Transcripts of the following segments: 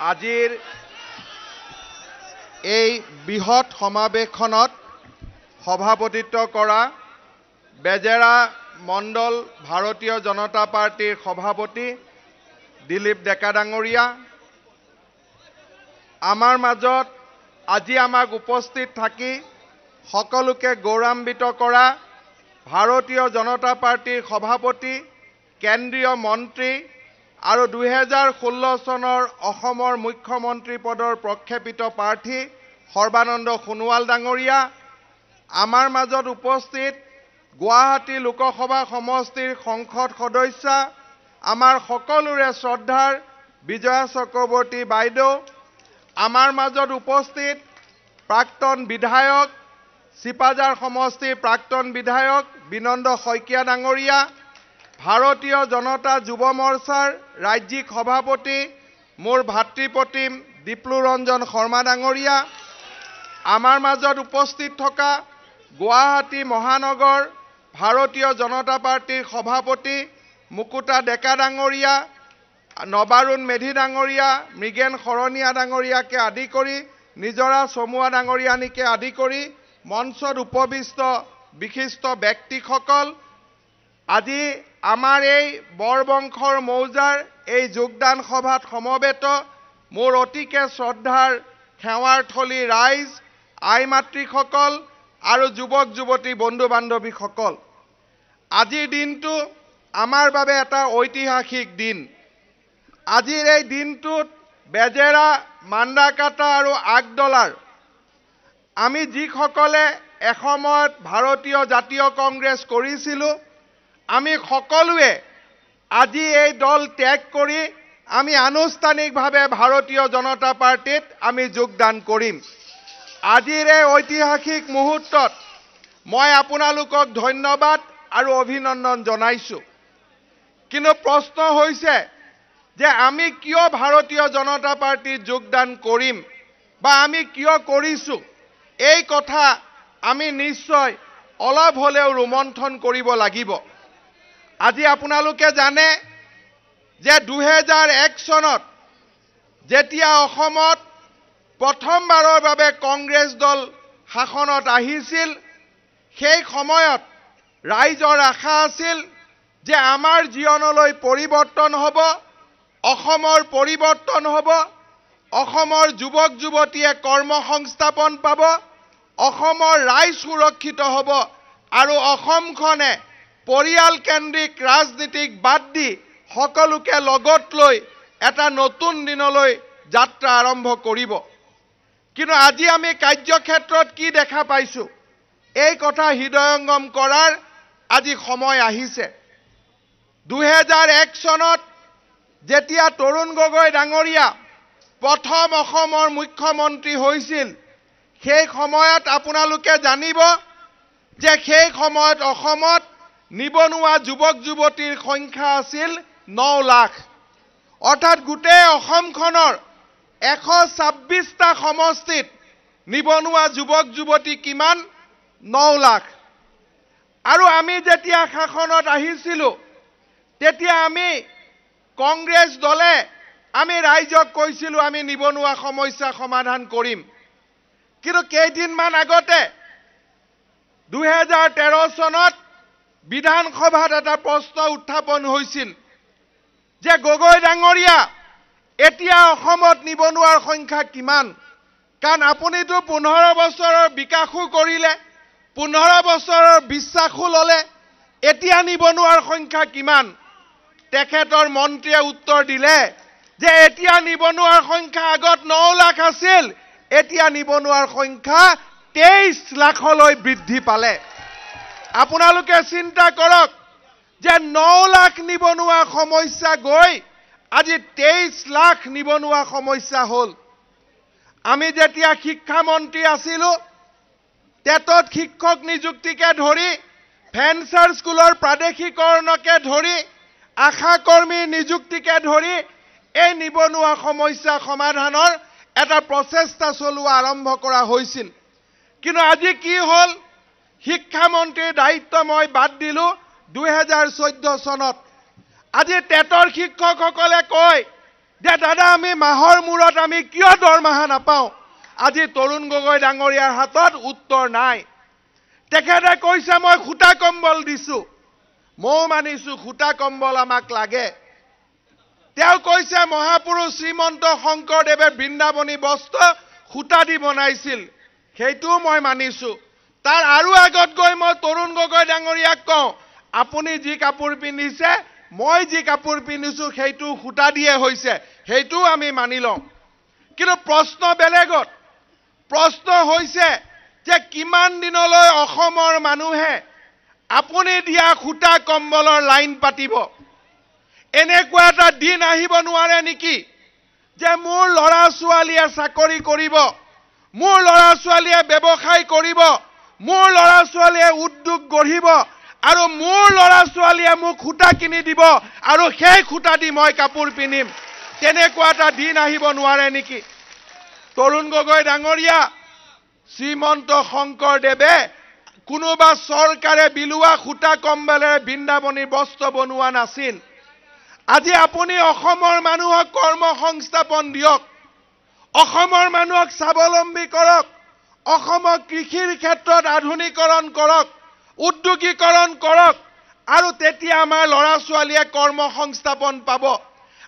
আজিৰ এই বৃহৎ সমাৱেশখনত সভাপতিত্ব কৰা বেজেৰা মণ্ডল ভাৰতীয় জনতা পাৰ্টিৰ সভাপতি দিলীপ ডেকা ডাঙৰীয়া, আমাৰ মাজত আজি আমাক উপস্থিত থাকি সকলোকে গৌৰৱান্বিত কৰা ভাৰতীয় জনতা পাৰ্টিৰ সভাপতি, কেন্দ্ৰীয় মন্ত্ৰী আৰু 2016 চনৰ অসমৰ মুখ্যমন্ত্ৰী পদৰ প্ৰক্ষেপিত প্ৰাৰ্থী সৰ্বানন্দ সোণোৱাল ডাঙৰীয়া, আমাৰ মাজত উপস্থিত গুৱাহাটী লোকসভা সমষ্টিৰ সংসদ সদস্য, আমাৰ সকলোৰে শ্ৰদ্ধাৰ বিজয়া চক্ৰৱৰ্তী বাইদেউ, আমাৰ মাজত উপস্থিত প্ৰাক্তন বিধায়ক, চিপাঝাৰ সমষ্টিৰ প্ৰাক্তন বিধায়ক বিনন্দ শইকীয়া ডাঙৰীয়া, ভাৰতীয় জনতা যুৱ মৰ্চাৰ ৰাজ্যিক সভাপতি মোৰ ভাতৃপ্ৰতিম দীপ্লুৰঞ্জন শৰ্মা ডাঙৰীয়া, আমাৰ মাজত উপস্থিত থকা গুৱাহাটী মহানগৰ ভাৰতীয় জনতা পাৰ্টিৰ সভাপতি মুকুতা ডেকা ডাঙৰীয়া, নবাৰুণ মেধি ডাঙৰীয়া, মৃগেন শৰণীয়া ডাঙৰীয়াকে আদি কৰি নিজৰা চমুৱা ডাঙৰীয়ানীকে আদি কৰি মঞ্চত উপবিষ্ট বিশিষ্ট ব্যক্তিসকল, আজি আমাৰ এই বৰবংশৰ মৌজাৰ এই যোগদান সভাত সমবেত মোৰ অতিকে শ্ৰদ্ধাৰ সেৱাৰথলী ৰাইজ, আই মাতৃসকল আৰু যুৱক যুৱতী বন্ধু বান্ধৱীসকল, আজিৰ দিনটো আমাৰ বাবে এটা ঐতিহাসিক দিন। আজিৰ এই দিনটোত বেজেৰা, মান্দাকাটা আৰু আগদলাৰ আমি যিসকলে এসময়ত ভাৰতীয় জাতীয় কংগ্ৰেছ কৰিছিলোঁ, আমি সকলোৱে আজি এই দল ত্যাগ কৰি আমি আনুষ্ঠানিকভাৱে ভাৰতীয় জনতা পাৰ্টিত আমি যোগদান কৰিম। আজিৰ এই ঐতিহাসিক মুহূৰ্তত মই আপোনালোকক ধন্যবাদ আৰু অভিনন্দন জনাইছোঁ। কিন্তু প্ৰশ্ন হৈছে যে আমি কিয় ভাৰতীয় জনতা পাৰ্টিত যোগদান কৰিম বা আমি কিয় কৰিছোঁ, এই কথা আমি নিশ্চয় অলপ হ'লেও ৰোমন্থন কৰিব লাগিব। আজি আপোনালোকে জানে যে 2001 চনত যেতিয়া অসমত প্ৰথমবাৰৰ বাবে কংগ্ৰেছ দল শাসনত আহিছিল, সেই সময়ত ৰাইজৰ আশা আছিল যে আমাৰ জীৱনলৈ পৰিৱৰ্তন হ'ব, অসমৰ পৰিৱৰ্তন হ'ব, অসমৰ যুৱক যুৱতীয়ে কৰ্মসংস্থাপন পাব, অসমৰ ৰাইজ সুৰক্ষিত হ'ব আৰু অসমখনে পৰিয়ালকেন্দ্ৰিক ৰাজনীতিক বাদ দি সকলোকে লগত লৈ এটা নতুন দিনলৈ যাত্ৰা আৰম্ভ কৰিব। কিন্তু আজি আমি কাৰ্যক্ষেত্ৰত কি দেখা পাইছোঁ, এই কথা হৃদয়ঙ্গম কৰাৰ আজি সময় আহিছে। 2001 চনত যেতিয়া তৰুণ গগৈ ডাঙৰীয়া প্ৰথম অসমৰ মুখ্যমন্ত্ৰী হৈছিল, সেই সময়ত আপোনালোকে জানিব যে সেই সময়ত অসমত নিবনুৱা যুৱক যুৱতীৰ সংখ্যা আছিল 9 লাখ। অৰ্থাৎ গোটেই অসমখনৰ 126টা সমষ্টিত নিবনুৱা যুৱক যুৱতী কিমান? 9 লাখ। আৰু আমি যেতিয়া শাসনত আহিছিলোঁ, তেতিয়া আমি কংগ্ৰেছ দলে আমি ৰাইজক কৈছিলোঁ আমি নিবনুৱা সমস্যা সমাধান কৰিম। কিন্তু কেইদিনমান আগতে 2013 চনত বিধানসভাত এটা প্ৰশ্ন উত্থাপন হৈছিল যে গগৈ ডাঙৰীয়া, এতিয়া অসমত নিবনুৱাৰ সংখ্যা কিমান? কাৰণ আপুনিতো 15 বছৰৰ বিকাশো কৰিলে, 15 বছৰৰ বিশ্বাসো ল'লে, এতিয়া নিবনুৱাৰ সংখ্যা কিমান? তেখেতৰ মন্ত্ৰীয়ে উত্তৰ দিলে যে এতিয়া নিবনুৱাৰ সংখ্যা আগত 9 লাখ আছিল, এতিয়া নিবনুৱাৰ সংখ্যা 23 লাখলৈ বৃদ্ধি পালে। আপোনালোকে চিন্তা কৰক যে 9 লাখ নিবনুৱা সমস্যা গৈ আজি 23 লাখ নিবনুৱা সমস্যা হ'ল। আমি যেতিয়া শিক্ষামন্ত্ৰী আছিলোঁ, টেটত শিক্ষক নিযুক্তিকে ধৰি, ফেন্সাৰ স্কুলৰ প্ৰাদেশিকৰণকে ধৰি, আশা কৰ্মী নিযুক্তিকে ধৰি এই নিবনুৱা সমস্যা সমাধানৰ এটা প্ৰচেষ্টা চলোৱা আৰম্ভ কৰা হৈছিল। কিন্তু আজি কি হ'ল, শিক্ষামন্ত্ৰীৰ দায়িত্ব মই বাদ দিলোঁ 2014 চনত। আজি টেটৰ শিক্ষকসকলে কয় যে দাদা আমি মাহৰ মূৰত আমি কিয় দৰমহা নাপাওঁ আজি তৰুণ গগৈ ডাঙৰীয়াৰ হাতত উত্তৰ নাই তেখেতে কৈছে মই খুটা কম্বল দিছো মই মানিছো খুটা কম্বল আমাক লাগে তেওঁ কৈছে মহাপুৰুষ শ্ৰীমন্ত শংকৰদেৱে বৃন্দাবনী বস্ত্ৰ খুটা দি বনাইছিল সেইটো মই মানিছো তাৰ আৰু আগত গৈ মই তৰুণ গগৈ ডাঙৰীয়াক কওঁ আপুনি যি কাপোৰ পিন্ধিছে মই যি কাপোৰ পিন্ধিছো সেইটো খুটা দিয়ে হৈছে সেইটো আমি মানি লওঁ কিন্তু প্ৰশ্ন বেলেগত প্ৰশ্ন হৈছে যে কিমান দিনলৈ অসমৰ মানুহে আপুনি দিয়া খুটা কম্বলৰ লাইন পাতিব এনেকুৱা এটা দিন আহিব নোৱাৰে নেকি যে মোৰ লৰা ছোৱালীয়ে চাকৰি কৰিব মোৰ লৰা ছোৱালীয়ে ব্যৱসায় কৰিব মোৰ লৰা ছোৱালীয়ে উদ্যোগ গঢ়িব আৰু মোৰ লৰা ছোৱালীয়ে মোক খুটা কিনি দিব আৰু সেই খুটা দি মই কাপোৰ পিন্ধিম তেনেকুৱা এটা দিন আহিব নোৱাৰে নেকি তৰুণ গগৈ ডাঙৰীয়া শ্ৰীমন্ত শংকৰদেৱে কোনোবা চৰকাৰে বিলুৱা খুটা কম্বলেৰে বৃন্দাবনী বস্ত্ৰ বনোৱা নাছিল আজি আপুনি অসমৰ মানুহক কৰ্ম সংস্থাপন দিয়ক অসমৰ মানুহক স্বাৱলম্বী কৰক অসমক কৃষিৰ ক্ষেত্ৰত আধুনিকৰণ কৰক উদ্যোগীকৰণ কৰক আৰু তেতিয়া আমাৰ লৰা ছোৱালীয়ে কৰ্ম সংস্থাপন পাব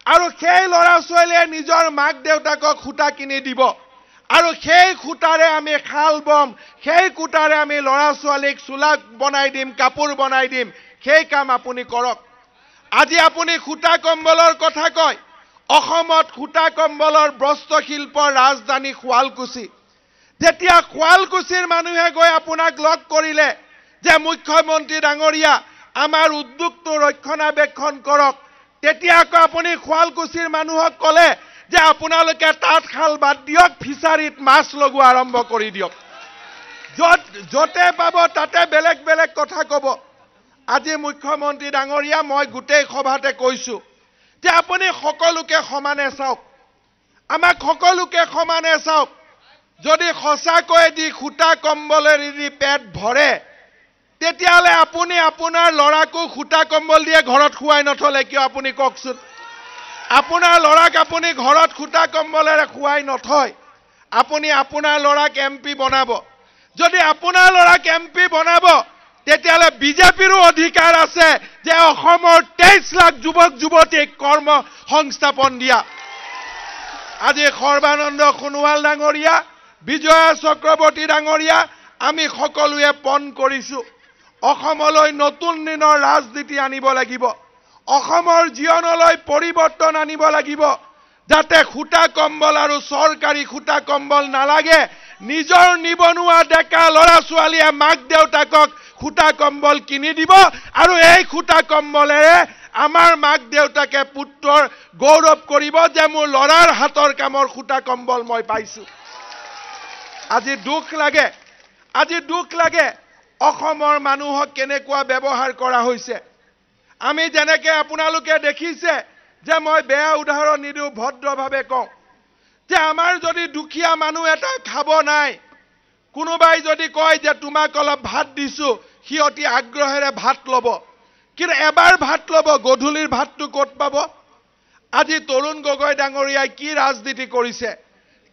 আৰু সেই লৰা ছোৱালীয়ে নিজৰ মাক দেউতাকক খুটা কিনি দিব আৰু সেই খুটাৰে আমি খাল বম সেই খুটাৰে আমি লৰা ছোৱালীক চুলা বনাই দিম কাপোৰ বনাই দিম সেই কাম আপুনি কৰক আজি আপুনি খুটা কম্বলৰ কথা কয় অসমত খুটা কম্বলৰ বস্ত্ৰ শিল্পৰ ৰাজধানী শুৱালকুছি যেতিয়া শুৱালকুছিৰ মানুহে গৈ আপোনাক লগ কৰিলে যে মুখ্যমন্ত্ৰী ডাঙৰীয়া আমাৰ উদ্যোগটো ৰক্ষণাবেক্ষণ কৰক তেতিয়া আপুনি শুৱালকুছিৰ মানুহক ক'লে যে আপোনালোকে তাঁতশাল বাদ দিয়ক ফিচাৰীত মাছ লগোৱা আৰম্ভ কৰি দিয়ক যতে পাব তাতে বেলেগ বেলেগ কথা ক'ব আজি মুখ্যমন্ত্ৰী ডাঙৰীয়া মই গোটেই সভাতে কৈছো যে আপুনি সকলোকে সমানে চাওক আমাক সকলোকে সমানে চাওক যদি সঁচাকৈ দি খুটা কম্বলেৰে দি পেট ভৰে তেতিয়ালে আপুনি আপোনাৰ লৰাকো খুটা কম্বল দিয়ে ঘৰত খুৱাই নথলে কিয় আপুনি কওকচোন আপোনাৰ লৰাক আপুনি ঘৰত খুটা কম্বলেৰে খুৱাই নথয় আপুনি আপোনাৰ লৰাক এমপি বনাব যদি আপোনাৰ লৰাক এমপি বনাব তেতিয়ালে বিজেপিৰো অধিকাৰ আছে যে অসমৰ 23 লাখ যুৱক যুৱতীক কৰ্ম সংস্থাপন দিয়া আজি সৰ্বানন্দ সোণোৱাল ডাঙৰীয়া বিজয়া চক্ৰৱৰ্তী ডাঙৰীয়া আমি সকলোৱে পণ কৰিছো অসমলৈ নতুন দিনৰ ৰাজনীতি আনিব লাগিব অসমৰ জীৱনলৈ পৰিৱৰ্তন আনিব লাগিব যাতে খুটা কম্বল আৰু চৰকাৰী খুটা কম্বল নালাগে নিজৰ নিবনুৱা ডেকা লৰা ছোৱালীয়ে মাক দেউতাকক খুটা কম্বল কিনি দিব আৰু এই খুটা কম্বলেৰে আমাৰ মাক দেউতাকে পুত্ৰৰ গৌৰৱ কৰিব যে মোৰ লৰাৰ হাতৰ কামৰ খুটা কম্বল মই পাইছো আজি দুখ লাগে অসমৰ মানুহক কেনেকুৱা ব্যৱহাৰ কৰা হৈছে আমি যেনেকৈ আপোনালোকে দেখিছে যে মই বেয়া উদাহৰণ নিদিও ভদ্ৰভাৱে কওঁ যে আমাৰ যদি দুখীয়া মানুহ এটা খাব নাই কোনোবাই যদি কয় যে তোমাক অলপ ভাত দিছো সি অতি আগ্ৰহেৰে ভাত ল'ব কিন্তু এবাৰ ভাত ল'ব গধূলিৰ ভাতটো ক'ত পাব আজি তৰুণ গগৈ ডাঙৰীয়াই কি ৰাজনীতি কৰিছে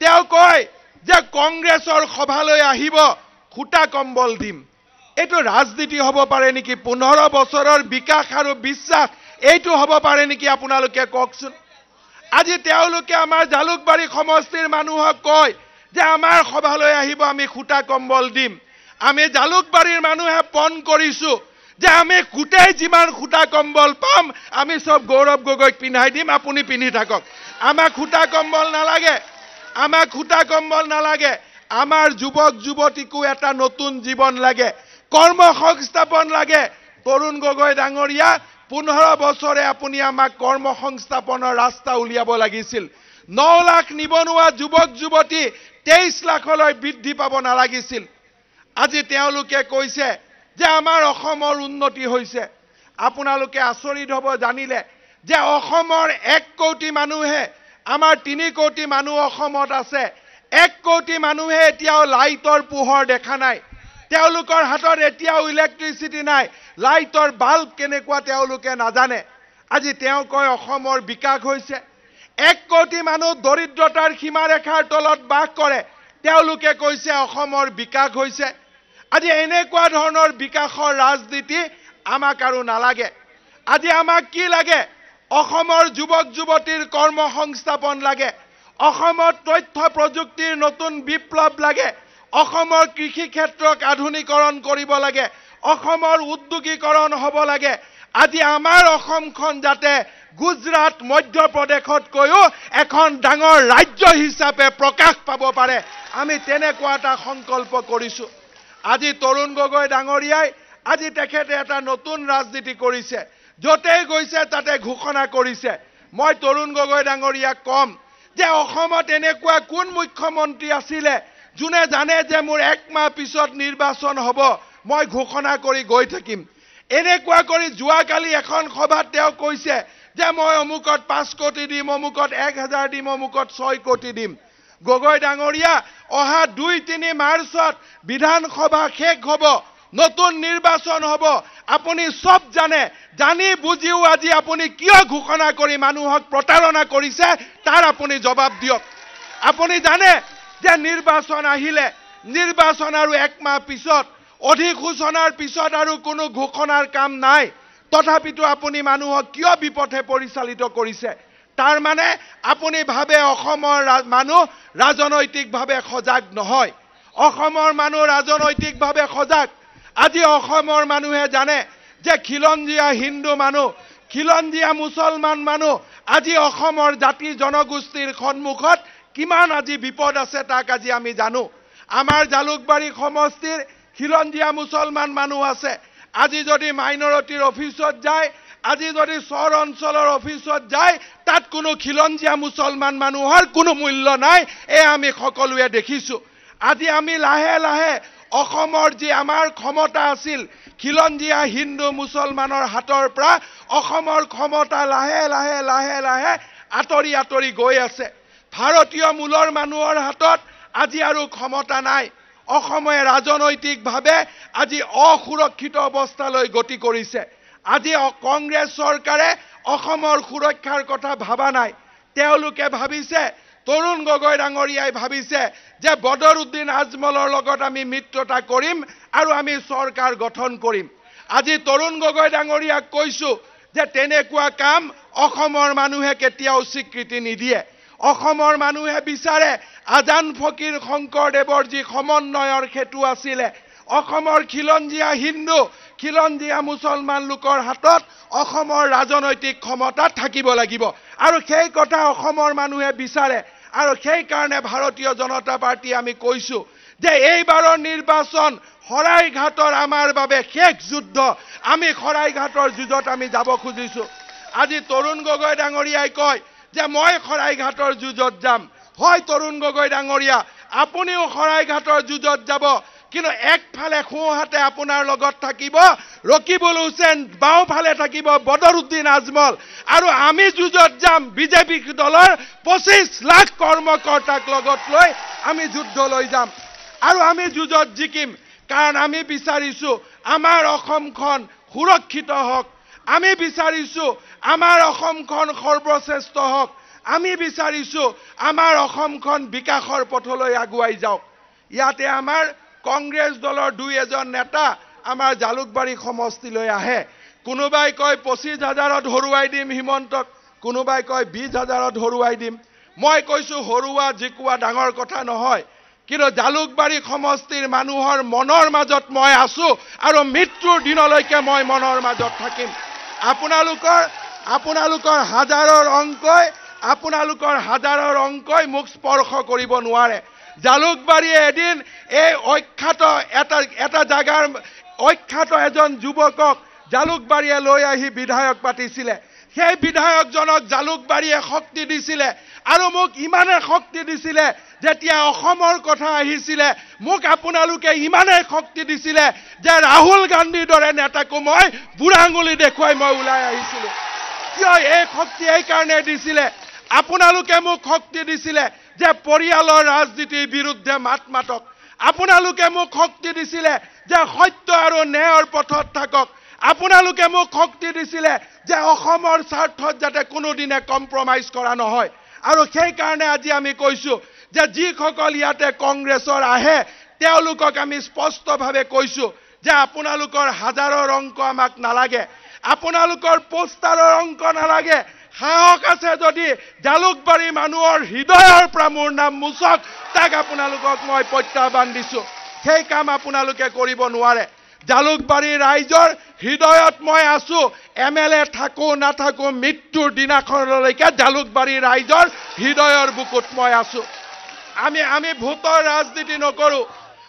তেওঁ কয় যে কংগ্ৰেছৰ সভালৈ আহিব খুটা কম্বল দিম এইটো ৰাজনীতি হ'ব পাৰে নেকি 15 বছৰৰ বিকাশ আৰু বিশ্বাস এইটো হ'ব পাৰে নেকি আপোনালোকে কওকচোন আজি তেওঁলোকে আমাৰ জালুকবাৰী সমষ্টিৰ মানুহক কয় যে আমাৰ সভালৈ আহিব আমি খুটা কম্বল দিম আমি জালুকবাৰীৰ মানুহে পণ কৰিছো যে আমি গোটেই যিমান খুটা কম্বল পাম আমি সব গৌৰৱ গগৈক পিন্ধাই দিম আপুনি পিন্ধি থাকক আমাক খুটা কম্বল নালাগে আমাৰ যুৱক যুৱতীকো এটা নতুন জীৱন লাগে কৰ্ম সংস্থাপন লাগে তৰুণ গগৈ ডাঙৰীয়া 15 বছৰে আপুনি আমাক কৰ্ম সংস্থাপনৰ ৰাস্তা উলিয়াব লাগিছিল 9 লাখ নিবনুৱা যুৱক যুৱতী 23 লাখলৈ বৃদ্ধি পাব নালাগিছিল আজি তেওঁলোকে কৈছে যে আমাৰ অসমৰ উন্নতি হৈছে আপোনালোকে আচৰিত হ'ব জানিলে যে অসমৰ 1 কোটি মানুহে আমাৰ 3 কোটি মানুহ অসমত আছে 1 কোটি মানুহে এতিয়াও লাইটৰ পোহৰ দেখা নাই তেওঁলোকৰ হাতত এতিয়াও ইলেক্ট্ৰিচিটি নাই লাইটৰ বাল্ব কেনেকুৱা তেওঁলোকে নাজানে আজি তেওঁ কয় অসমৰ বিকাশ হৈছে 1 কোটি মানুহ দৰিদ্ৰতাৰ সীমাৰেখাৰ তলত বাস কৰে তেওঁলোকে কৈছে অসমৰ বিকাশ হৈছে আজি এনেকুৱা ধৰণৰ বিকাশৰ ৰাজনীতি আমাক আৰু নালাগে আজি আমাক কি লাগে অসমৰ যুৱক যুৱতীৰ কৰ্মসংস্থাপন লাগে অসমৰ তথ্য প্ৰযুক্তিৰ নতুন বিপ্লৱ লাগে অসমৰ কৃষি ক্ষেত্ৰক আধুনিকৰণ কৰিব লাগে অসমৰ উদ্যোগীকৰণ হ'ব লাগে আজি আমাৰ অসমখন যাতে গুজৰাট মধ্যপ্ৰদেশতকৈও এখন ডাঙৰ ৰাজ্য হিচাপে প্ৰকাশ পাব পাৰে আমি তেনেকুৱা এটা সংকল্প কৰিছো আজি তৰুণ গগৈ ডাঙৰীয়াই আজি তেখেতে এটা নতুন ৰাজনীতি কৰিছে যতে গৈছে তাতে ঘোষণা কৰিছে মই তৰুণ গগৈ ডাঙৰীয়াক কম যে অসমত এনেকুৱা কোন মুখ্যমন্ত্ৰী আছিলে যোনে জানে যে মোৰ 1 মাহ পিছত নিৰ্বাচন হ'ব মই ঘোষণা কৰি গৈ থাকিম এনেকুৱা কৰি যোৱাকালি এখন সভাত তেওঁ কৈছে যে মই অমুকত 5 কোটি দিম অমুকত 1000 দিম অমুকত 6 কোটি দিম গগৈ ডাঙৰীয়া অহা 2-3 মাৰ্চত বিধানসভা শেষ হ'ব নতুন নিৰ্বাচন হ'ব আপুনি সব জানি বুজিও আজি আপুনি কিয় ঘোষণা কৰি মানুহক প্ৰতাৰণা কৰিছে তাৰ আপুনি জবাব দিয়ক আপুনি জানে যে নিৰ্বাচন আহিলে নিৰ্বাচন আৰু 1 মাহ পিছত অধিসূচনাৰ পিছত আৰু কোনো ঘোষণাৰ কাম নাই তথাপিতো আপুনি মানুহক কিয় বিপথে পৰিচালিত কৰিছে তাৰ মানে আপুনি ভাবে অসমৰ মানুহ ৰাজনৈতিকভাৱে সজাগ নহয় অসমৰ মানুহ ৰাজনৈতিকভাৱে সজাগ আজি অসমৰ মানুহে জানে যে খিলঞ্জীয়া হিন্দু মানুহ খিলঞ্জীয়া মুছলমান মানুহ আজি অসমৰ জাতি জনগোষ্ঠীৰ সন্মুখত কিমান আজি বিপদ আছে তাক আজি আমি জানো আমাৰ জালুকবাৰী সমষ্টিৰ খিলঞ্জীয়া মুছলমান মানুহ আছে আজি যদি মাইনৰিটিৰ অফিচত যায় আজি যদি চহৰ অঞ্চলৰ অফিচত যায় তাত কোনো খিলঞ্জীয়া মুছলমান মানুহৰ কোনো মূল্য নাই এ আমি সকলোৱে দেখিছো আজি আমি লাহে লাহে অসমৰ যি আমাৰ ক্ষমতা আছিল খিলঞ্জীয়া হিন্দু মুছলমানৰ হাতৰ পৰা অসমৰ ক্ষমতা লাহে লাহে লাহে লাহে আতৰি গৈ আছে ভাৰতীয় মূলৰ মানুহৰ হাতত আজি আৰু ক্ষমতা নাই অসমে ৰাজনৈতিকভাৱে আজি অসুৰক্ষিত অৱস্থালৈ গতি কৰিছে আজি কংগ্ৰেছ চৰকাৰে অসমৰ সুৰক্ষাৰ কথা ভাবা নাই তেওঁলোকে ভাবিছে তৰুণ গগৈ ডাঙৰীয়াই ভাবিছে যে বদৰুদ্দিন আজমলৰ লগত আমি মিত্ৰতা কৰিম আৰু আমি চৰকাৰ গঠন কৰিম আজি তৰুণ গগৈ ডাঙৰীয়াক কৈছো যে তেনেকুৱা কাম অসমৰ মানুহে কেতিয়াও স্বীকৃতি নিদিয়ে অসমৰ মানুহে বিচাৰে আজান ফকীৰ শংকৰদেৱৰ যি সমন্বয়ৰ হেতু আছিলে অসমৰ খিলঞ্জীয়া হিন্দু খিলঞ্জীয়া মুছলমান লোকৰ হাতত অসমৰ ৰাজনৈতিক ক্ষমতা থাকিব লাগিব আৰু সেই কথা অসমৰ মানুহে বিচাৰে আৰু সেই কাৰণে ভাৰতীয় জনতা পাৰ্টি আমি কৈছো যে এইবাৰৰ নিৰ্বাচন শৰাইঘাটৰ আমাৰ বাবে শেষ যুদ্ধ আমি শৰাইঘাটৰ যুদ্ধত আমি যাব খুজিছো আজি তৰুণ গগৈ ডাঙৰীয়াই কয় যে মই শৰাইঘাটৰ যুদ্ধত যাম হয় তৰুণ গগৈ ডাঙৰীয়া আপুনিও শৰাইঘাটৰ যুদ্ধত যাব কিন্তু একফালে খুহাতে আপোনাৰ লগত থাকিব ৰকিবুল হুছেইন বাওফালে থাকিব বদৰুদ্দিন আজমল আৰু আমি যুদ্ধত যাম বিজেপি দলৰ 25 লাখ কৰ্মকৰ্তাক লগত লৈ আমি যুদ্ধ লৈ যাম আৰু আমি যুদ্ধত জিকিম কাৰণ আমি বিচাৰিছো আমাৰ অসমখন সুৰক্ষিত হওক আমি বিচাৰিছো আমাৰ অসমখন সৰ্বশ্ৰেষ্ঠ হওক আমি বিচাৰিছো আমাৰ অসমখন বিকাশৰ পথলৈ আগুৱাই যাওক ইয়াতে আমাৰ কংগ্ৰেছ দলৰ 2-এজন নেতা আমাৰ জালুকবাৰী সমষ্টিলৈ আহে কোনোবাই কয় 25,000ত হৰুৱাই দিম হিমন্তক কোনোবাই কয় 20,000ত হৰুৱাই দিম মই কৈছো হৰুৱা জিকুৱা ডাঙৰ কথা নহয় কিন্তু জালুকবাৰী সমষ্টিৰ মানুহৰ মনৰ মাজত মই আছো আৰু মৃত্যুৰ দিনলৈকে মই মনৰ মাজত থাকিম আপোনালোকৰ হাজাৰৰ অংকই মোক স্পৰ্শ কৰিব নোৱাৰে জালুকবাৰীয়ে এদিন এই এটা জাগাৰ অখ্যাত এজন যুৱকক জালুকবাৰীয়ে লৈ আহি বিধায়ক পাতিছিলে সেই বিধায়কজনক জালুকবাৰীয়ে শক্তি দিছিলে আৰু মোক ইমানে শক্তি দিছিলে যেতিয়া অসমৰ কথা আহিছিলে মোক আপোনালোকে ইমানে শক্তি দিছিলে যে ৰাহুল গান্ধীৰ দৰে নেতাকো মই বুঢ়াঙুলি দেখুৱাই মই ওলাই আহিছিলো কিয় এই শক্তি এই কাৰণে দিছিলে আপোনালোকে মোক শক্তি দিছিলে যে পৰিয়ালৰ ৰাজনীতিৰ বিৰুদ্ধে মাতক আপোনালোকে মোক শক্তি দিছিলে যে সত্য আৰু ন্যায়ৰ পথত থাকক আপোনালোকে মোক শক্তি দিছিলে যে অসমৰ স্বাৰ্থত যাতে কোনোদিনে কম্প্ৰমাইজ কৰা নহয় আৰু সেই কাৰণে আজি আমি কৈছো যে যিসকল ইয়াতে কংগ্ৰেছৰ আহে তেওঁলোকক আমি স্পষ্টভাৱে কৈছো যে আপোনালোকৰ হাজাৰৰ অংক আমাক নালাগে, আপোনালোকৰ পোষ্টাৰৰ অংক নালাগে। সাহস আছে যদি জালুকবাৰী মানুহৰ হৃদয়ৰ পৰা মোৰ নাম মুছক, তাক আপোনালোকক মই প্ৰত্যাহ্বান দিছো। সেই কাম আপোনালোকে কৰিব নোৱাৰে। জালুকবাৰীৰ ৰাইজৰ হৃদয়ত মই আছো। MLA থাকো নাথাকো মৃত্যুৰ দিনাখনলৈকে জালুকবাৰীৰ ৰাইজৰ হৃদয়ৰ বুকুত মই আছো। আমি ভোটৰ ৰাজনীতি নকৰো,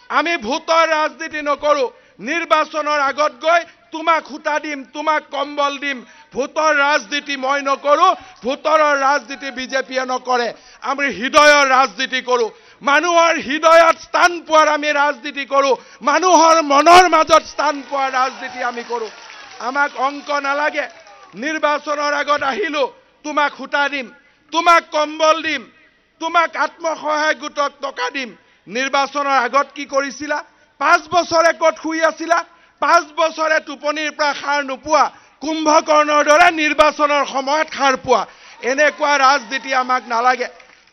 আমি ভোটৰ ৰাজনীতি নকৰো। নিৰ্বাচনৰ আগত গৈ তোমাক খুটা দিম, তোমাক কম্বল দিম, ভোটৰ ৰাজনীতি মই নকৰো। ভোটৰ ৰাজনীতি বিজেপিয়ে নকৰে। আমি হৃদয়ৰ ৰাজনীতি কৰো। মানুহৰ হৃদয়ত স্থান পোৱাৰ আমি ৰাজনীতি কৰো। মানুহৰ মনৰ মাজত স্থান পোৱাৰ ৰাজনীতি আমি কৰো। আমাক অংক নালাগে। নিৰ্বাচনৰ আগত আহিলো, তোমাক খুটা দিম, তোমাক কম্বল দিম, তোমাক আত্মসহায়ক গোটক টকা দিম। নিৰ্বাচনৰ আগত কি কৰিছিলা? 5 বছৰে ক'ত শুই আছিলা? 5 বছৰে টোপনিৰ পৰা সাৰ নোপোৱা, কুম্ভকৰ্ণৰ দৰে নিৰ্বাচনৰ সময়ত সাৰ পোৱা। এনেকুৱা ৰাজনীতি আমাক নালাগে।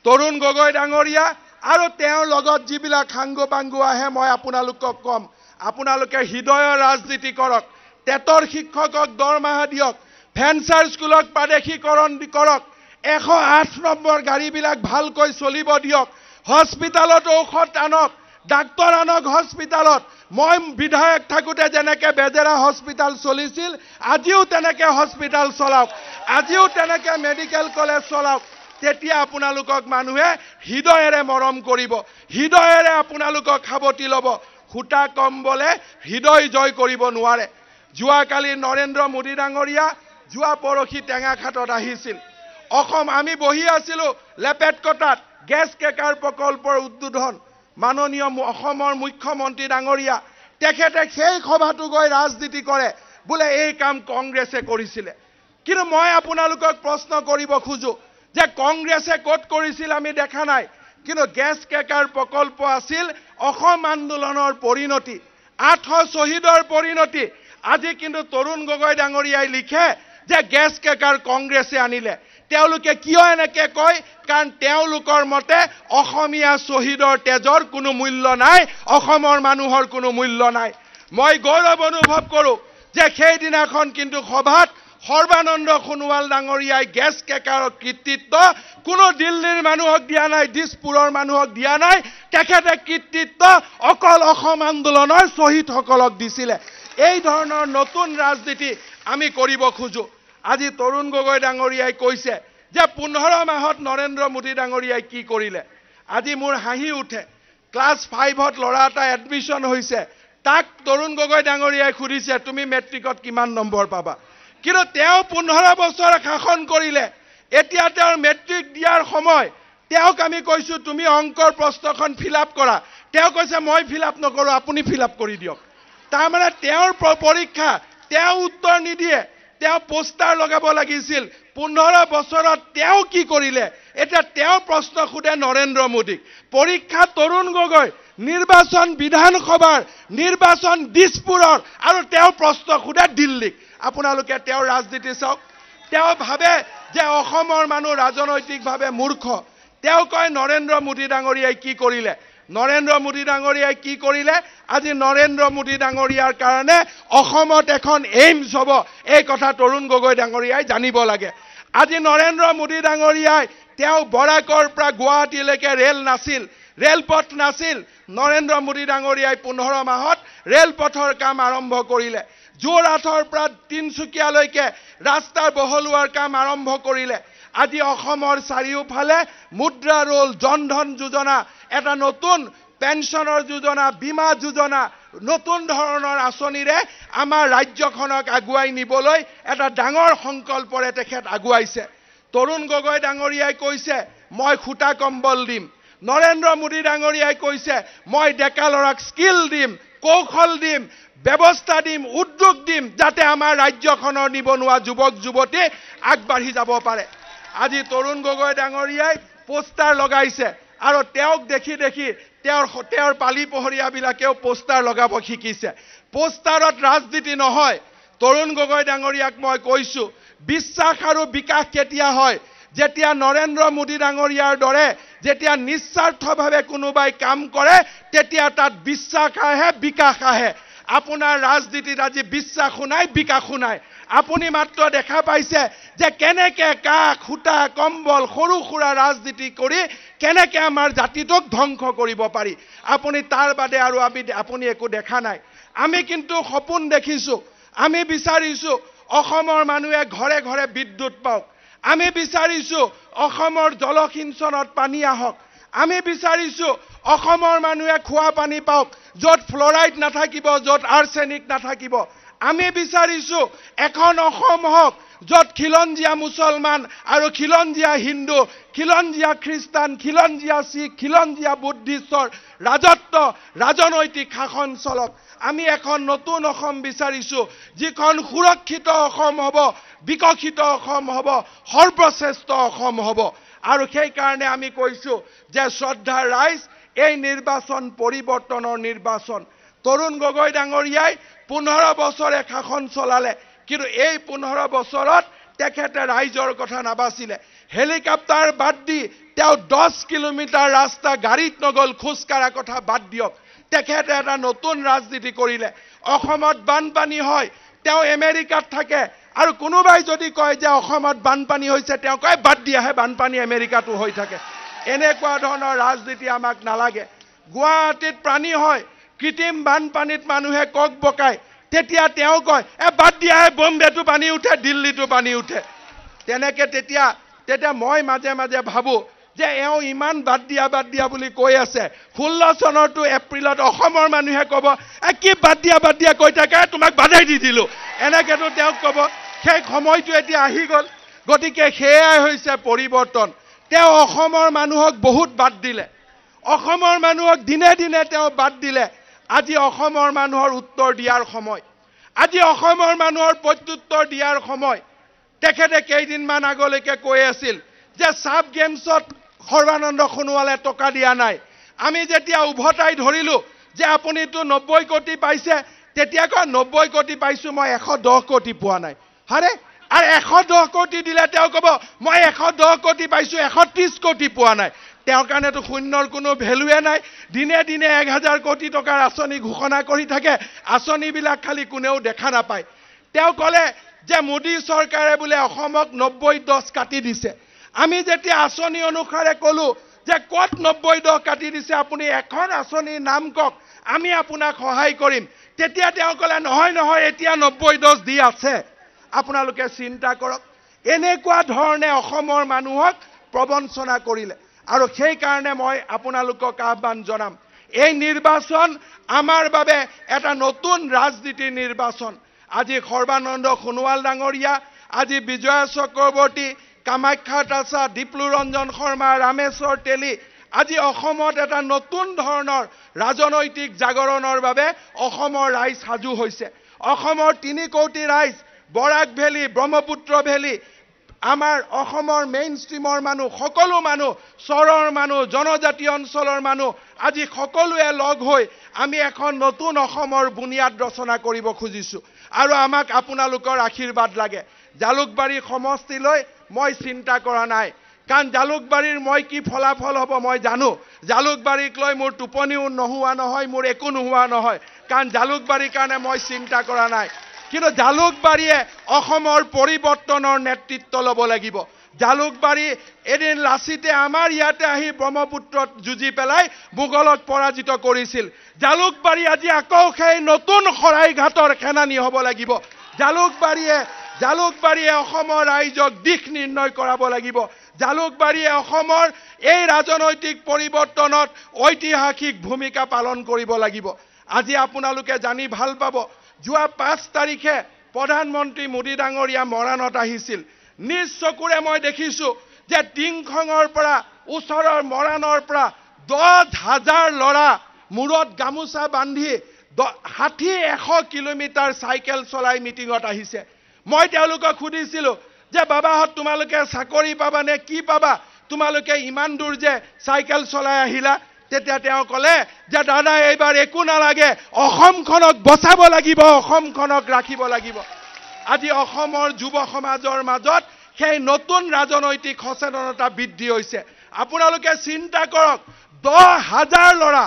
তৰুণ গগৈ ডাঙৰীয়া আৰু তেওঁৰ লগত যিবিলাক সাংগু পাংগু আহে, মই আপোনালোকক কম, আপোনালোকে হৃদয়ৰ ৰাজনীতি কৰক। টেটৰ শিক্ষকক দৰমহা দিয়ক, ফেন্সাৰ স্কুলক প্ৰাদেশিকৰণ কৰক, 108 নম্বৰ গাড়ীবিলাক ভালকৈ চলিব দিয়ক, হস্পিটালত ঔষধ আনক, ডাক্তৰ আনক হস্পিটালত। মই বিধায়ক থাকোঁতে যেনেকৈ বেজেৰা হস্পিটাল চলিছিল, আজিও তেনেকৈ হস্পিটাল চলাওক, আজিও তেনেকৈ মেডিকেল কলেজ চলাওক। তেতিয়া আপোনালোকক মানুহে হৃদয়েৰে মৰম কৰিব, হৃদয়েৰে আপোনালোকক সাৱটি ল'ব। খুটা কম্বলে হৃদয় জয় কৰিব নোৱাৰে। যোৱাকালি নৰেন্দ্ৰ মোদী ডাঙৰীয়া যোৱা পৰহি টেঙাখাটত আহিছিল। আমি বহি আছিলো লেপেটকটাত, গেছ কেকাৰ প্ৰকল্পৰ উদ্বোধন। মাননীয় অসমৰ মুখ্যমন্ত্ৰী ডাঙৰীয়া তেখেতে সেই সভাটো গৈ ৰাজনীতি কৰে বোলে এই কাম কংগ্ৰেছে কৰিছিলে। কিন্তু মই আপোনালোকক প্ৰশ্ন কৰিব খোজো যে কংগ্ৰেছে ক'ত কৰিছিল আমি দেখা নাই, কিন্তু গেছ কেকাৰ প্ৰকল্প আছিল অসম আন্দোলনৰ পৰিণতি, 800 শ্বহীদৰ পৰিণতি। আজি কিন্তু তৰুণ গগৈ ডাঙৰীয়াই লিখে যে গেছ কেকাৰ কংগ্ৰেছে আনিলে। তেওঁলোকে কিয় এনেকৈ কয়? কাৰণ তেওঁলোকৰ মতে অসমীয়া শ্বহীদৰ তেজৰ কোনো মূল্য নাই, অসমৰ মানুহৰ কোনো মূল্য নাই। মই গৌৰৱ অনুভৱ কৰোঁ যে সেইদিনাখন কিন্তু সভাত সৰ্বানন্দ সোণোৱাল ডাঙৰীয়াই গেছ কেকাৰৰ কৃতিত্ব কোনো দিল্লীৰ মানুহক দিয়া নাই, দিছপুৰৰ মানুহক দিয়া নাই। তেখেতে কৃতিত্ব অকল অসম আন্দোলনৰ শ্বহীদসকলক দিছিলে। এই ধৰণৰ নতুন ৰাজনীতি আমি কৰিব খোজো। আজি তৰুণ গগৈ ডাঙৰীয়াই কৈছে যে 15 মাহত নৰেন্দ্ৰ মোদী ডাঙৰীয়াই কি কৰিলে। আজি মোৰ হাঁহি উঠে। ক্লাছ 5ত ল'ৰা এটা এডমিশ্যন হৈছে, তাক তৰুণ গগৈ ডাঙৰীয়াই সুধিছে তুমি মেট্ৰিকত কিমান নম্বৰ পাবা। কিন্তু তেওঁ 15 বছৰ শাসন কৰিলে। এতিয়া তেওঁৰ মেট্ৰিক দিয়াৰ সময়, তেওঁক আমি কৈছো তুমি অংকৰ প্ৰশ্নখন ফিল-আপ কৰা। তেওঁ কৈছে মই ফিল-আপ নকৰো, আপুনি ফিল-আপ কৰি দিয়ক। তাৰমানে তেওঁৰ পৰীক্ষা তেওঁ উত্তৰ নিদিয়ে, তেওঁ পোষ্টাৰ লগাব লাগিছিল। 15 বছৰত তেওঁ কি কৰিলে? এতিয়া তেওঁ প্ৰশ্ন সোধে নৰেন্দ্ৰ মোদীক। পৰীক্ষা তৰুণ গগৈ, নিৰ্বাচন বিধানসভাৰ, নিৰ্বাচন দিছপুৰৰ, আৰু তেওঁ প্ৰশ্ন সোধে দিল্লীক। আপোনালোকে তেওঁৰ ৰাজনীতি চাওক। তেওঁ ভাবে যে অসমৰ মানুহ ৰাজনৈতিকভাৱে মূৰ্খ। তেওঁ কয় নৰেন্দ্ৰ মোদী ডাঙৰীয়াই কি কৰিলে। নৰেন্দ্ৰ মোদী ডাঙৰীয়াই কি কৰিলে? আজি নৰেন্দ্ৰ মোদী ডাঙৰীয়াৰ কাৰণে অসমত এখন এইমছ হ'ব, এই কথা তৰুণ গগৈ ডাঙৰীয়াই জানিব লাগে। আজি নৰেন্দ্ৰ মোদী ডাঙৰীয়াই তেওঁ বৰাকৰ পৰা গুৱাহাটীলৈকে ৰেল নাছিল, ৰেলপথ নাছিল। নৰেন্দ্ৰ মোদী ডাঙৰীয়াই 15 মাহত ৰেলপথৰ কাম আৰম্ভ কৰিলে। যোৰহাটৰ পৰা তিনচুকীয়ালৈকে ৰাস্তাৰ বহলোৱাৰ কাম আৰম্ভ কৰিলে। আজি অসমৰ চাৰিওফালে মুদ্ৰা ৰোল, জনধন যোজনা, এটা নতুন পেঞ্চনৰ যোজনা, বীমা যোজনা, নতুন ধৰণৰ আঁচনিৰে আমাৰ ৰাজ্যখনক আগুৱাই নিবলৈ এটা ডাঙৰ সংকল্পৰে তেখেত আগুৱাইছে। তৰুণ গগৈ ডাঙৰীয়াই কৈছে মই খুটা কম্বল দিম। নৰেন্দ্ৰ মোদী ডাঙৰীয়াই কৈছে মই ডেকা ল'ৰাক স্কিল দিম, কৌশল দিম, ব্যৱস্থা দিম, উদ্যোগ দিম, যাতে আমাৰ ৰাজ্যখনৰ নিবনুৱা যুৱক যুৱতী আগবাঢ়ি যাব পাৰে। আজি তৰুণ গগৈ ডাঙৰীয়াই পোষ্টাৰ লগাইছে আৰু তেওঁক দেখি দেখি তেওঁৰ পালি পহৰীয়াবিলাকেও পোষ্টাৰ লগাব শিকিছে। পোষ্টাৰত ৰাজনীতি নহয়। তৰুণ গগৈ ডাঙৰীয়াক মই কৈছো বিশ্বাস আৰু বিকাশ কেতিয়া হয়? যেতিয়া নৰেন্দ্ৰ মোদী ডাঙৰীয়াৰ দৰে যেতিয়া নিস্বাৰ্থভাৱে কোনোবাই কাম কৰে তেতিয়া তাত বিশ্বাস আহে বিকাশ আহে আপোনাৰ ৰাজনীতিত আজি বিশ্বাস নাই বিকাশ নাই আপুনি মাত্ৰ দেখা পাইছে যে কেনেকে কাক খুটা কম্বল সৰু খুৰা ৰাজনীতি কৰি কেনেকে আমাৰ জাতিটোক ধ্বংস কৰিব পাৰি আপুনি তাৰ বাদে আৰু আপুনি একো দেখা নাই আমি কিন্তু সপোন দেখিছো আমি বিচাৰিছো অসমৰ মানুহে ঘৰে ঘৰে বিদ্যুৎ পাওক আমি বিচাৰিছো অসমৰ জলসিঞ্চনত পানী আহক আমি বিচাৰিছো অসমৰ মানুহে খোৱা পানী পাওক য'ত ফ্লোৰাইড নাথাকিব য'ত আৰ্ছেনিক নাথাকিব আমি বিচাৰিছো এখন অসম হওক য'ত খিলঞ্জীয়া মুছলমান আৰু খিলঞ্জীয়া হিন্দু খিলঞ্জীয়া খ্ৰীষ্টান খিলঞ্জীয়া শিখ খিলঞ্জীয়া বুদ্ধিষ্টৰ ৰাজত্ব ৰাজনৈতিক শাসন চলক আমি এখন নতুন অসম বিচাৰিছো যিখন সুৰক্ষিত অসম হ'ব বিকশিত অসম হ'ব সৰ্বশ্ৰেষ্ঠ অসম হ'ব আৰু সেই কাৰণে আমি কৈছো যে শ্ৰদ্ধা ৰাইজ এই নিৰ্বাচন পৰিৱৰ্তনৰ নিৰ্বাচন তৰুণ গগৈ ডাঙৰীয়াই 15 বছৰে শাসন চলালে কিন্তু এই 15 বছৰত তেখেতে ৰাইজৰ কথা নাবাছিলে হেলিকপ্টাৰ বাদ দি তেওঁ 10 কিলোমিটাৰ ৰাস্তা গাড়ীত নগল খোজকাঢ়া কথা বাদ দিয়ক তেখেতে এটা নতুন ৰাজনীতি কৰিলে অসমত বানপানী হয় তেওঁ আমেৰিকাত থাকে আৰু কোনোবাই যদি কয় যে অসমত বানপানী হৈছে তেওঁ কয় বাদ দিয়াহে বানপানী আমেৰিকাতো হৈ থাকে এনেকুৱা ধৰণৰ ৰাজনীতি আমাক নালাগে গুৱাহাটীত পানী হয় কৃত্ৰিম বানপানীত মানুহে কক বকায় তেতিয়া তেওঁ কয় বাদ দিয়াহে বম্বেটো পানী উঠে দিল্লীটো পানী উঠে তেনেকে তেতিয়া মই মাজে মাজে ভাবো যে এওঁ ইমান বাদ দিয়া বুলি কৈ আছে 16 চনৰটো এপ্ৰিলত অসমৰ মানুহে ক'ব কি বাদ দিয়া কৈ থাকে তোমাক বাধাই দি দিলো এনেকেতো তেওঁক ক'ব সেই সময়টো এতিয়া আহি গ'ল গতিকে সেয়াই হৈছে পৰিৱৰ্তন তেওঁ অসমৰ মানুহক বহুত বাদ দিলে অসমৰ মানুহক দিনে দিনে তেওঁ বাদ দিলে আজি অসমৰ মানুহৰ উত্তৰ দিয়াৰ সময় আজি অসমৰ মানুহৰ প্ৰত্যুত্তৰ দিয়াৰ সময় তেখেতে কেইদিনমান আগলৈকে কৈ আছিল যে সাব গেমছত সৰ্বানন্দ সোণোৱালে টকা দিয়া নাই আমি যেতিয়া উভতাই ধৰিলো যে আপুনিতো 90 কোটি পাইছে তেতিয়া কয় 90 কোটি পাইছো মই 110 কোটি পোৱা নাই হাৰে আৰু 110 কোটি দিলে তেওঁ ক'ব মই 110 কোটি পাইছো 130 কোটি পোৱা নাই তেওঁৰ কাৰণেতো শূন্যৰ কোনো ভ্যালুৱে নাই দিনে দিনে 1000 কোটি টকাৰ আঁচনি ঘোষণা কৰি থাকে আঁচনিবিলাক খালি কোনেও দেখা নাপায় তেওঁ ক'লে যে মোদী চৰকাৰে বোলে অসমক 90-10 কাটি দিছে আমি যেতিয়া আঁচনি অনুসাৰে ক'লো যে কত 90-10 কাটি দিছে আপুনি এখন আঁচনিৰ নাম কওক আমি আপোনাক সহায় কৰিম তেতিয়া তেওঁ ক'লে নহয় এতিয়া 90-10 দি আছে আপোনালোকে চিন্তা কৰক এনেকুৱা ধৰণে অসমৰ মানুহক প্ৰবঞ্চনা কৰিলে আৰু সেই কাৰণে মই আপোনালোকক আহ্বান জনাম এই নিৰ্বাচন আমাৰ বাবে এটা নতুন ৰাজনীতিৰ নিৰ্বাচন আজি সৰ্বানন্দ সোণোৱাল ডাঙৰীয়া আজি বিজয় চক্ৰৱৰ্তী কামাখ্যা তাছা দীপলু ৰঞ্জন শৰ্মা ৰামেশ্বৰ তেলী আজি অসমত এটা নতুন ধৰণৰ ৰাজনৈতিক জাগৰণৰ বাবে অসমৰ ৰাইজ সাজু হৈছে অসমৰ 3 কোটি ৰাইজ বৰাক ভেলী ব্ৰহ্মপুত্ৰ ভেলী আমাৰ অসমৰ মেইন ষ্ট্ৰীমৰ মানুহ সকলো মানুহ চৰৰ মানুহ জনজাতি অঞ্চলৰ মানুহ আজি সকলোৱে লগ হৈ আমি এখন নতুন অসমৰ বুনিয়াদ ৰচনা কৰিব খুজিছো আৰু আমাক আপোনালোকৰ আশীৰ্বাদ লাগে জালুকবাৰী সমষ্টিলৈ মই চিন্তা কৰা নাই কাৰণ জালুকবাৰীৰ মই কি ফলাফল হ'ব মই জানো জালুকবাৰীক লৈ মোৰ টোপনিও নোহোৱা নহয় মোৰ একো নোহোৱা নহয় কাৰণ জালুকবাৰীৰ কাৰণে মই চিন্তা কৰা নাই কিন্তু জালুকবাৰীয়ে অসমৰ পৰিৱৰ্তনৰ নেতৃত্ব ল'ব লাগিব জালুকবাৰী এদিন লাচিতে আমাৰ ইয়াতে আহি ব্ৰহ্মপুত্ৰত যুঁজি পেলাই মোগলক পৰাজিত কৰিছিল জালুকবাৰী আজি আকৌ সেই নতুন শৰাইঘাটৰ সেনানী হ'ব লাগিব জালুকবাৰীয়ে অসমৰ ৰাইজক দিশ নিৰ্ণয় কৰাব লাগিব জালুকবাৰীয়ে অসমৰ এই ৰাজনৈতিক পৰিৱৰ্তনত ঐতিহাসিক ভূমিকা পালন কৰিব লাগিব আজি আপোনালোকে জানি ভাল পাব যোৱা 5 তাৰিখে প্ৰধানমন্ত্ৰী মোদী ডাঙৰীয়া মৰাণত আহিছিল নিজ চকুৰে মই দেখিছো যে টিংখঙৰ পৰা ওচৰৰ মৰাণৰ পৰা 10,000 ল'ৰা মূৰত গামোচা বান্ধি 60-100 কিলোমিটাৰ চাইকেল চলাই মিটিঙত আহিছে মই তেওঁলোকক সুধিছিলো যে বাবাহত তোমালোকে চাকৰি পাবা নে কি পাবা তোমালোকে ইমান দূৰ যে চাইকেল চলাই আহিলা তেতিয়া তেওঁ ক'লে যে দাদা এইবাৰ একো নালাগে অসমখনক বচাব লাগিব অসমখনক ৰাখিব লাগিব আজি অসমৰ যুৱ সমাজৰ মাজত সেই নতুন ৰাজনৈতিক সচেতনতা বৃদ্ধি হৈছে আপোনালোকে চিন্তা কৰক 10,000 ল'ৰা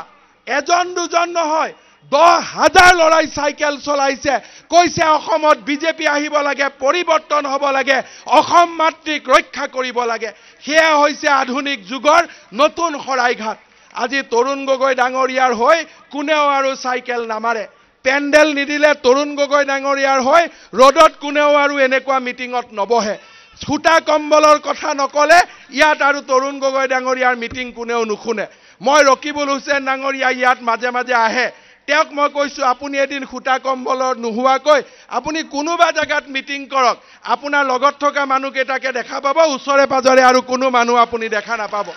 এজন দুজন নহয় 10,000 ল'ৰাই চাইকেল চলাইছে কৈছে অসমত বিজেপি আহিব লাগে পৰিৱৰ্তন হ'ব লাগে অসম মাতৃক ৰক্ষা কৰিব লাগে সেয়া হৈছে আধুনিক যুগৰ নতুন শৰাইঘাট আজি তৰুণ গগৈ ডাঙৰীয়াৰ হৈ কোনেও আৰু চাইকেল নামাৰে পেণ্ডেল নিদিলে তৰুণ গগৈ ডাঙৰীয়াৰ হৈ ৰ'দত কোনেও আৰু এনেকুৱা মিটিঙত নবহে ছুটা কম্বলৰ কথা নকলে ইয়াত আৰু তৰুণ গগৈ ডাঙৰীয়াৰ মিটিং কোনেও নুশুনে মই ৰকিবুল হুছেইন ডাঙৰীয়া ইয়াত মাজে মাজে আহে তেওঁক মই কৈছো আপুনি এদিন খুটা কম্বলৰ নোহোৱাকৈ আপুনি কোনোবা জায়গাত মিটিং কৰক আপোনাৰ লগত থকা মানুহকেইটাকে দেখা পাব ওচৰে পাজৰে আৰু কোনো মানুহ আপুনি দেখা নাপাব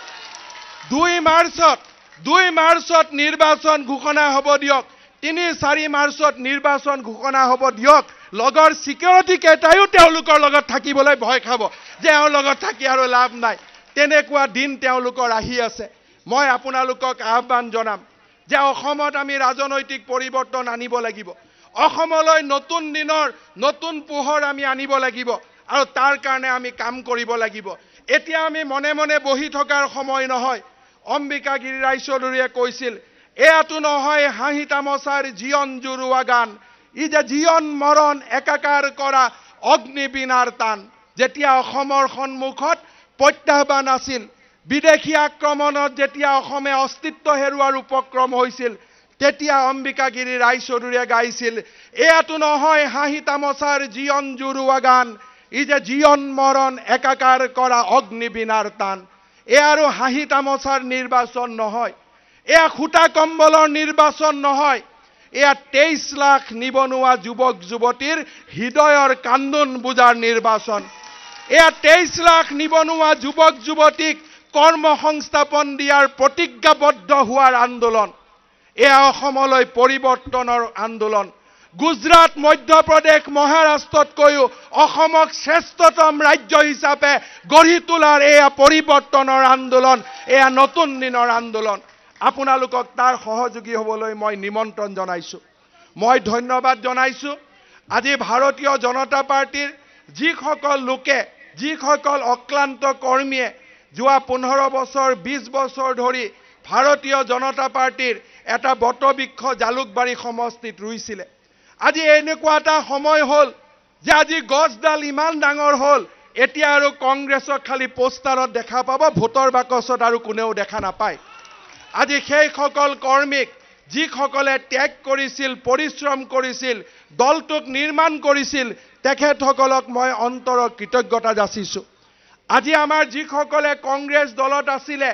2 মাৰ্চত নিৰ্বাচন ঘোষণা হ'ব দিয়ক 3-4 মাৰ্চত নিৰ্বাচন ঘোষণা হ'ব দিয়ক লগৰ সিকিউৰিটি কেইটাইও তেওঁলোকৰ লগত থাকিবলৈ ভয় খাব যে এওঁৰ লগত থাকি আৰু লাভ নাই তেনেকুৱা দিন তেওঁলোকৰ আহি আছে মই আপোনালোকক আহ্বান জনাম যে অসমত আমি ৰাজনৈতিক পৰিৱৰ্তন আনিব লাগিব অসমলৈ নতুন দিনৰ নতুন পোহৰ আমি আনিব লাগিব আৰু তাৰ কাৰণে আমি কাম কৰিব লাগিব এতিয়া আমি মনে মনে বহি থকাৰ সময় নহয় অম্বিকা গিৰি ৰায়চৌধুৰীয়ে কৈছিল এয়াতো নহয় হাঁহি তামচাৰ জীয়ন জুৰুৱা গান ই যে জীয়ন মৰণ একাকাৰ কৰা অগ্নিবীণাৰ টান যেতিয়া অসমৰ সন্মুখত প্ৰত্যাহ্বান আছিল বিদেশী আক্ৰমণত যেতিয়া অসমে অস্তিত্ব হেৰুৱাৰ উপক্ৰম হৈছিল তেতিয়া অম্বিকা গিৰি ৰায়চৌধুৰীয়ে গাইছিল এয়াতো নহয় হাঁহি তামচাৰ জীয়ন জুৰুৱা গান ই যে জীয়ন মৰণ একাকাৰ কৰা অগ্নিবীণাৰ টান এ আৰু হাঁহি তামচাৰ নিৰ্বাচন নহয় এয়া খুটা কম্বলৰ নিৰ্বাচন নহয় এয়া 23 লাখ নিবনুৱা যুৱক যুৱতীৰ হৃদয়ৰ কান্দোন বুজাৰ নিৰ্বাচন এয়া 23 লাখ নিবনুৱা যুৱক যুৱতীক কৰ্মসংস্থাপন দিয়াৰ প্ৰতিজ্ঞাবদ্ধ হোৱাৰ আন্দোলন এয়া অসমলৈ পৰিৱৰ্তনৰ আন্দোলন গুজৰাট মধ্যপ্ৰদেশ মহাৰাষ্ট্ৰতকৈও অসমক শ্ৰেষ্ঠতম ৰাজ্য হিচাপে গঢ়ি তোলাৰ এয়া পৰিৱৰ্তনৰ আন্দোলন এয়া নতুন দিনৰ আন্দোলন আপোনালোকক তাৰ সহযোগী হ'বলৈ মই নিমন্ত্ৰণ জনাইছো মই ধন্যবাদ জনাইছো আজি ভাৰতীয় জনতা পাৰ্টিৰ যিসকল লোকে যিসকল অক্লান্ত কৰ্মীয়ে যোৱা 15 বছৰ 20 বছৰ ধৰি ভাৰতীয় জনতা পাৰ্টিৰ এটা বটবৃক্ষ জালুকবাৰী সমষ্টিত ৰুইছিলে আজি এনেকুৱা এটা সময় হ'ল যে আজি গছডাল ইমান ডাঙৰ হ'ল এতিয়া আৰু কংগ্ৰেছক খালি পোষ্টাৰত দেখা পাব ভোটৰ বাকচত আৰু কোনেও দেখা নাপায় আজি সেইসকল কৰ্মীক যিসকলে ত্যাগ কৰিছিল পৰিশ্ৰম কৰিছিল দলটোক নিৰ্মাণ কৰিছিল তেখেতসকলক মই অন্তৰৰ কৃতজ্ঞতা যাচিছো আজি আমাৰ যিসকলে কংগ্ৰেছ দলত আছিলে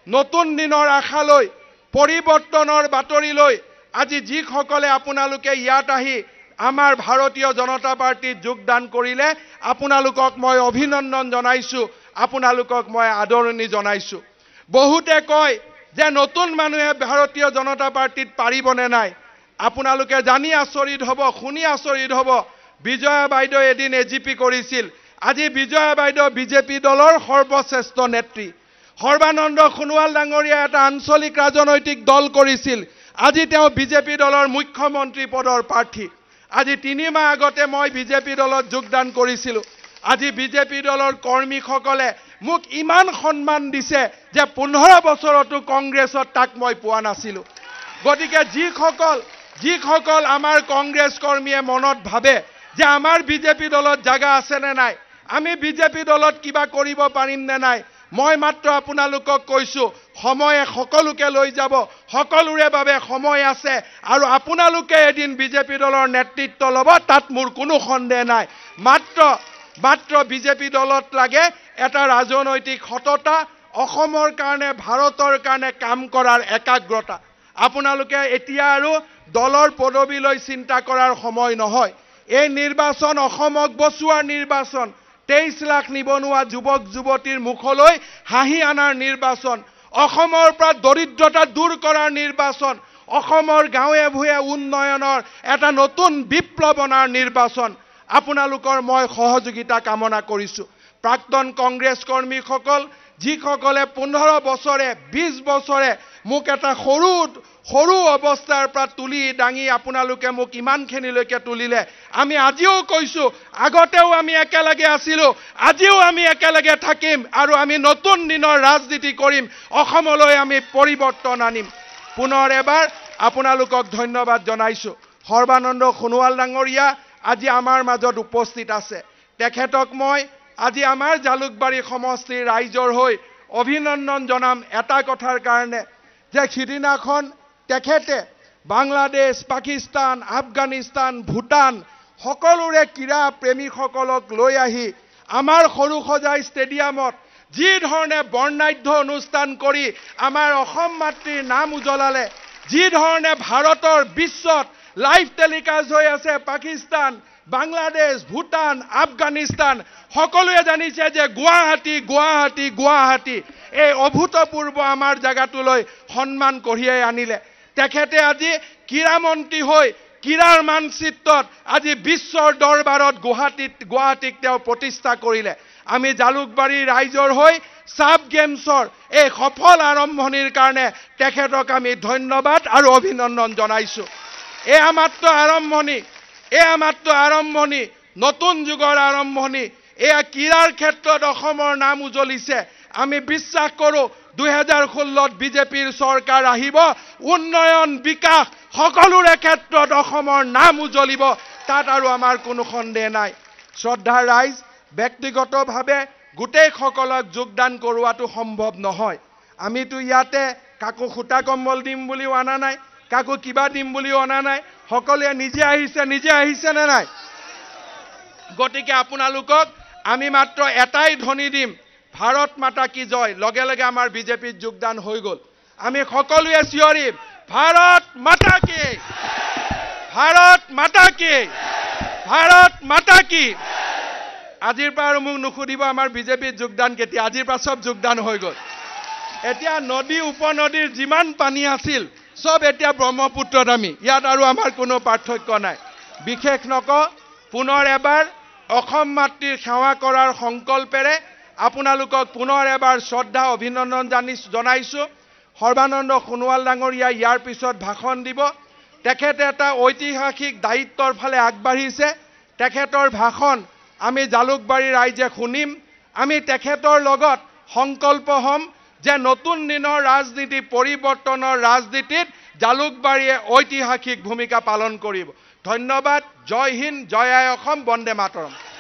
নতুন দিনৰ আশালৈ পৰিৱৰ্তনৰ বাতৰিলৈ আজি যিসকলে আপোনালোকে ইয়াত আহি আমাৰ ভাৰতীয় জনতা পাৰ্টিত যোগদান কৰিলে আপোনালোকক মই অভিনন্দন জনাইছো আপোনালোকক মই আদৰণি জনাইছো বহুতে কয় যে নতুন মানুহে ভাৰতীয় জনতা পাৰ্টিত পাৰিবনে নাই আপোনালোকে জানি আচৰিত হ'ব শুনি আচৰিত হ'ব বিজয়া বাইদেউ এদিন এজিপি কৰিছিল আজি বিজয়া বাইদেউ বিজেপি দলৰ সৰ্বশ্ৰেষ্ঠ নেত্ৰী সৰ্বানন্দ সোণোৱাল ডাঙৰীয়া এটা আঞ্চলিক ৰাজনৈতিক দল কৰিছিল আজি তেওঁ বিজেপি দলৰ মুখ্যমন্ত্ৰী পদৰ প্ৰাৰ্থী আজি 3 মাহ আগতে মই বিজেপি দলত যোগদান কৰিছিলো আজি বিজেপি দলৰ কৰ্মীসকলে মোক ইমান সন্মান দিছে যে 15 বছৰতো কংগ্ৰেছত তাক মই পোৱা নাছিলো গতিকে যিসকল আমাৰ কংগ্ৰেছ কৰ্মীয়ে মনত ভাবে যে আমাৰ বিজেপি দলত জায়গা আছে নে নাই আমি বিজেপি দলত কিবা কৰিব পাৰিম নে নাই মই মাত্ৰ আপোনালোকক কৈছো সময়ে সকলোকে লৈ যাব সকলোৰে বাবে সময় আছে আৰু আপোনালোকে এদিন বিজেপি দলৰ নেতৃত্ব ল'ব তাত মোৰ কোনো সন্দেহ নাই মাত্ৰ বিজেপি দলত লাগে এটা ৰাজনৈতিক সততা অসমৰ কাৰণে ভাৰতৰ কাৰণে কাম কৰাৰ একাগ্ৰতা আপোনালোকে এতিয়া আৰু দলৰ পদবীলৈ চিন্তা কৰাৰ সময় নহয় এই নিৰ্বাচন অসমক বচোৱাৰ নিৰ্বাচন 23 লাখ নিবনুৱা যুৱক যুৱতীৰ মুখলৈ হাঁহি আনাৰ নিৰ্বাচন অসমৰ পৰা দৰিদ্ৰতা দূৰ কৰাৰ নিৰ্বাচন অসমৰ গাঁৱে ভূঞে উন্নয়নৰ এটা নতুন বিপ্লৱ অনাৰ নিৰ্বাচন আপোনালোকৰ মই সহযোগিতা কামনা কৰিছো প্ৰাক্তন কংগ্ৰেছ কৰ্মীসকল যিসকলে 15 বছৰে 20 বছৰে মোক এটা সৰু অৱস্থাৰ পৰা তুলি ডাঙি আপোনালোকে মোক ইমানখিনিলৈকে তুলিলে আমি আজিও কৈছো আগতেও আমি একেলগে আছিলো আজিও আমি একেলগে থাকিম আৰু আমি নতুন দিনৰ ৰাজনীতি কৰিম অসমলৈ আমি পৰিৱৰ্তন আনিম পুনৰ এবাৰ আপোনালোকক ধন্যবাদ জনাইছো সৰ্বানন্দ সোণোৱাল ডাঙৰীয়া আজি আমাৰ মাজত উপস্থিত আছে তেখেতক মই আজি আমাৰ জালুকবাৰী সমষ্টিৰ ৰাইজৰ হৈ অভিনন্দন জনাম এটা কথাৰ কাৰণে যে সিদিনাখন তেখেতে বাংলাদেশ পাকিস্তান আফগানিস্তান ভূটান সকলোৰে ক্ৰীড়া প্ৰেমীসকলক লৈ আহি আমাৰ সৰুসজাই ষ্টেডিয়ামত যি ধৰণে বৰ্ণাঢ্য অনুষ্ঠান কৰি আমাৰ অসম মাতৃৰ নাম উজ্বলালে যি ধৰণে ভাৰতৰ বিশ্বত লাইভ টেলিকাষ্ট হৈ আছে পাকিস্তান বাংলাদেশ ভূটান আফগানিস্তান সকলোৱে জানিছে যে গুৱাহাটী এই অভূতপূৰ্ব আমাৰ জায়গাটোলৈ সন্মান কঢ়িয়াই আনিলে তেখেতে আজি ক্ৰীড়া মন্ত্ৰী হৈ ক্ৰীড়াৰ মানচিত্ৰত আজি বিশ্বৰ দৰবাৰত গুৱাহাটীক তেওঁ প্ৰতিষ্ঠা কৰিলে আমি জালুকবাৰীৰ ৰাইজৰ হৈ সাব গেমছৰ এই সফল আৰম্ভণিৰ কাৰণে তেখেতক আমি ধন্যবাদ আৰু অভিনন্দন জনাইছো এয়া মাত্ৰ আৰম্ভণি নতুন যুগৰ আৰম্ভণি এয়া ক্ৰীড়াৰ ক্ষেত্ৰত অসমৰ নাম উজ্বলিছে আমি বিশ্বাস কৰো 2016ত বিজেপিৰ চৰকাৰ আহিব উন্নয়ন বিকাশ সকলোৰে ক্ষেত্ৰত অসমৰ নাম উজ্বলিব তাত আৰু আমাৰ কোনো সন্দেহ নাই শ্ৰদ্ধাৰ ৰাইজ ব্যক্তিগতভাৱে গোটেই সকলক যোগদান কৰোৱাটো সম্ভৱ নহয় আমিতো ইয়াতে কাকো খুটা কম্বল দিম বুলিও আনা নাই কাকো কিবা দিম বুলিও আনা নাই সকলোৱে নিজে আহিছে নে নাই গতিকে আপোনালোকক আমি মাত্ৰ এটাই ধ্বনি দিম ভাৰত মাতা কি জয় লগে লগে আমাৰ বিজেপিত যোগদান হৈ গল আমি সকলোৱে চিঞৰিম ভাৰত মাতা কি আজিৰ পৰা মোক নুখুদিব আমাৰ বিজেপিত যোগদান কেতিয়া আজিৰ পৰা সব যোগদান হৈ গল এতিয়া নদী উপনদীৰ যিমান পানী আছিল সব এতিয়া ব্ৰহ্মপুত্ৰত আমি ইয়াত আৰু আমাৰ কোনো পাৰ্থক্য নাই বিশেষ নক পুনৰ এবাৰ অসম মাতৃৰ সেৱা কৰাৰ সংকল্পেৰে আপোনালোকক পুনৰ এবাৰ শ্ৰদ্ধা অভিনন্দন জনাইছো সৰ্বানন্দ সোণোৱাল ডাঙৰীয়া ইয়াৰ পিছত ভাষণ দিব তেখেতে এটা ঐতিহাসিক দায়িত্বৰ ফালে আগবাঢ়িছে তেখেতৰ ভাষণ আমি জালুকবাৰীৰ ৰাইজে শুনিম আমি তেখেতৰ লগত সংকল্প হম যে নতুন দিনৰ ৰাজনীতি পৰিৱৰ্তনৰ ৰাজনীতিত জালুকবাৰীয়ে ঐতিহাসিক ভূমিকা পালন কৰিব ধন্যবাদ জয় হিন্দ জয় আই অসম বন্দে মাতৰম